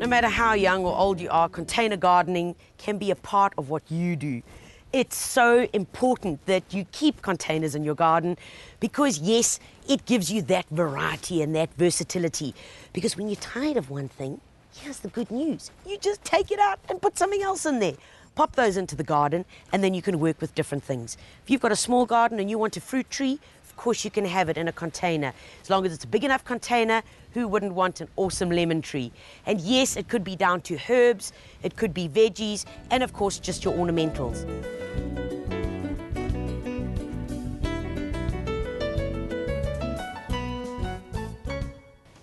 No matter how young or old you are, container gardening can be a part of what you do. It's so important that you keep containers in your garden because, yes, it gives you that variety and that versatility. Because when you're tired of one thing, here's the good news. You just take it out and put something else in there. Pop those into the garden and then you can work with different things. If you've got a small garden and you want a fruit tree, of course you can have it in a container. As long as it's a big enough container, who wouldn't want an awesome lemon tree? And yes, it could be down to herbs, it could be veggies, and of course just your ornamentals.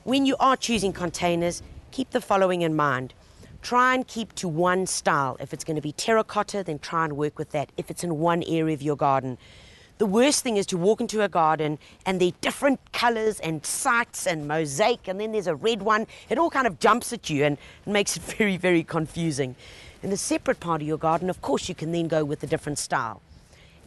When you are choosing containers, keep the following in mind. Try and keep to one style. If it's going to be terracotta, then try and work with that if it's in one area of your garden. The worst thing is to walk into a garden and there are different colours and sites and mosaic, and then there's a red one. It all kind of jumps at you and it makes it very, very confusing. In a separate part of your garden, of course, you can then go with a different style.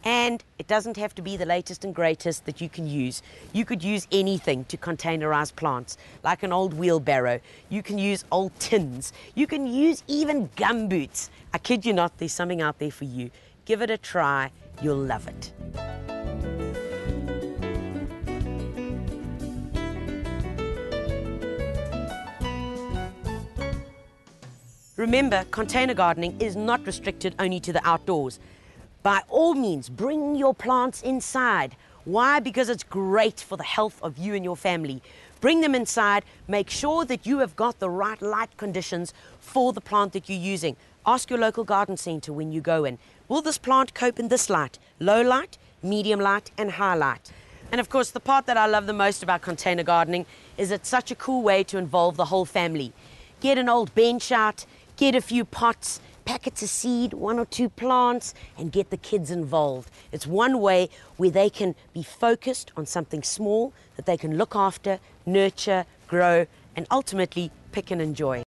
And it doesn't have to be the latest and greatest that you can use. You could use anything to containerize plants, like an old wheelbarrow. You can use old tins. You can use even gumboots. I kid you not, there's something out there for you. Give it a try, you'll love it. Remember, container gardening is not restricted only to the outdoors. By all means, bring your plants inside. Why? Because it's great for the health of you and your family. Bring them inside, make sure that you have got the right light conditions for the plant that you're using. Ask your local garden centre when you go in, will this plant cope in this light? Low light, medium light and high light. And of course, the part that I love the most about container gardening is it's such a cool way to involve the whole family. Get an old bench out, get a few pots, packets of seed, 1 or 2 plants, and get the kids involved. It's one way where they can be focused on something small that they can look after, nurture, grow, and ultimately pick and enjoy.